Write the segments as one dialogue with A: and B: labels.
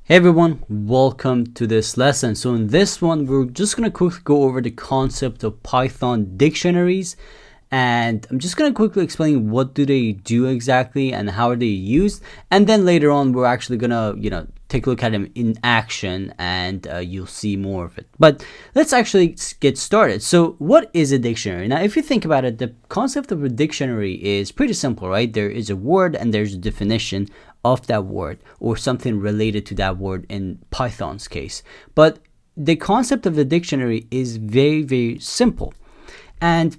A: Hey everyone, welcome to this lesson. So in this one, we're just going to quickly go over the concept of Python dictionaries. And I'm just going to quickly explain what do they do exactly and how are they used. And then later on, we're actually going to, take a look at them in action and you'll see more of it. But let's actually get started. So what is a dictionary? Now, if you think about it, the concept of a dictionary is pretty simple, right? There is a word and there's a definition of that word or something related to that word in Python's case. But the concept of the dictionary is very, very simple. And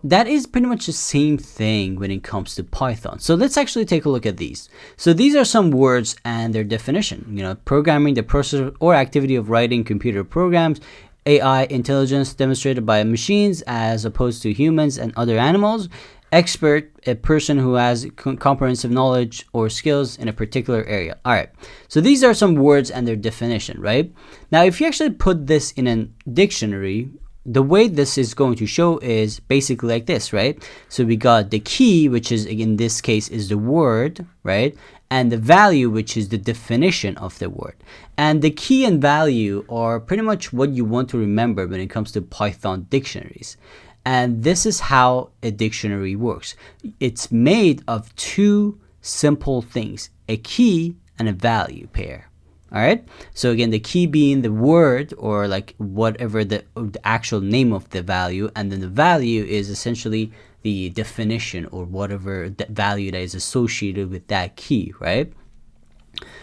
A: that is pretty much the same thing when it comes to Python. So let's actually take a look at these. So these are some words and their definition. Programming, the process or activity of writing computer programs, AI, intelligence demonstrated by machines as opposed to humans and other animals. Expert, a person who has comprehensive knowledge or skills in a particular area. All right, so these are some words and their definition, right? Now, if you actually put this in a dictionary, the way this is going to show is basically like this, right? So we got the key, which is in this case is the word, right? And the value, which is the definition of the word. And the key and value are pretty much what you want to remember when it comes to Python dictionaries. And this is how a dictionary works. It's made of two simple things, a key and a value pair. All right. So again, the key being the word or like whatever the actual name of the value. And then the value is essentially the definition or whatever the value that is associated with that key, right?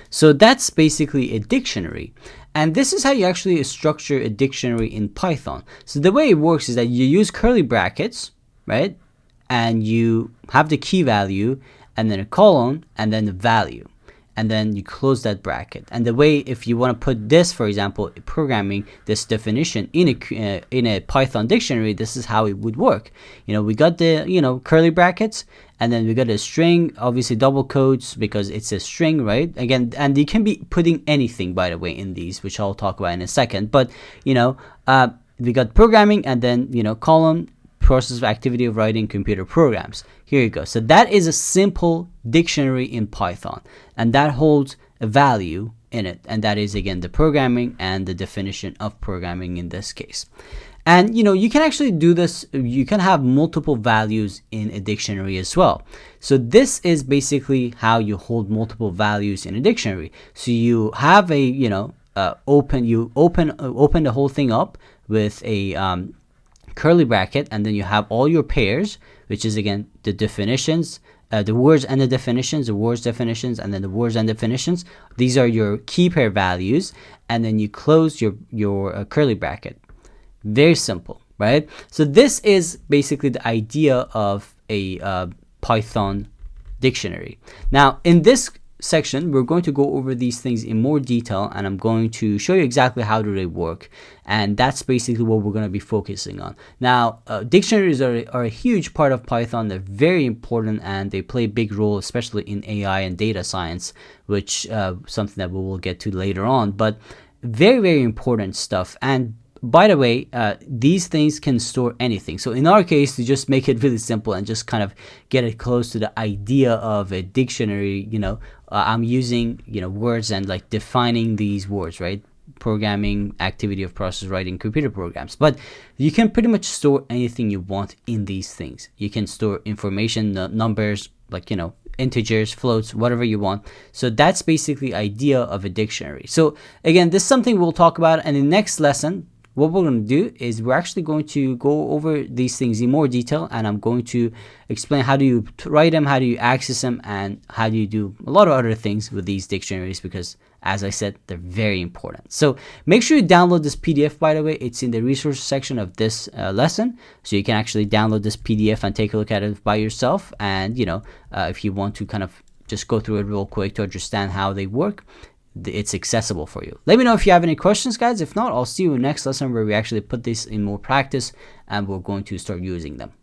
A: So that's basically a dictionary. And this is how you actually structure a dictionary in Python. So the way it works is that you use curly brackets, right? And you have the key value and then a colon and then the value. And then you close that bracket. And the way, if you want to put this, for example, programming this definition in a Python dictionary, this is how it would work. We got the curly brackets, and then we got a string, obviously double quotes because it's a string, right? Again, and you can be putting anything, by the way, in these, which I'll talk about in a second. But we got programming, and then column. Process of activity of writing computer programs. Here you go. So that is a simple dictionary in Python, and that holds a value in it, and that is again the programming and the definition of programming in this case. And you can actually do this. You can have multiple values in a dictionary as well. So this is basically how you hold multiple values in a dictionary. So you have a open the whole thing up with a curly bracket, and then you have all your pairs, which is again the definitions, the words and the definitions, the words definitions, and then the words and definitions. These are your key pair values, and then you close your curly bracket. Very simple, right? So this is basically the idea of a Python dictionary. Now in this section, we're going to go over these things in more detail, and I'm going to show you exactly how do they work, and that's basically what we're going to be focusing on. Now, dictionaries are a huge part of Python. They're very important, and they play a big role, especially in AI and data science, which something that we will get to later on, but very, very important stuff. And by the way, these things can store anything. So in our case, to just make it really simple and just kind of get it close to the idea of a dictionary, I'm using, words and like defining these words, right? Programming, activity of process writing computer programs. But you can pretty much store anything you want in these things. You can store information, numbers, like, integers, floats, whatever you want. So that's basically the idea of a dictionary. So again, this is something we'll talk about in the next lesson. What we're going to do is we're actually going to go over these things in more detail, and I'm going to explain how do you write them, how do you access them, and how do you do a lot of other things with these dictionaries, because as I said, they're very important. So make sure you download this PDF, by the way. It's in the resources section of this lesson, so you can actually download this PDF and take a look at it by yourself. And if you want to kind of just go through it real quick to understand how they work, it's accessible for you. Let me know if you have any questions, guys. If not, I'll see you in the next lesson where we actually put this in more practice and we're going to start using them.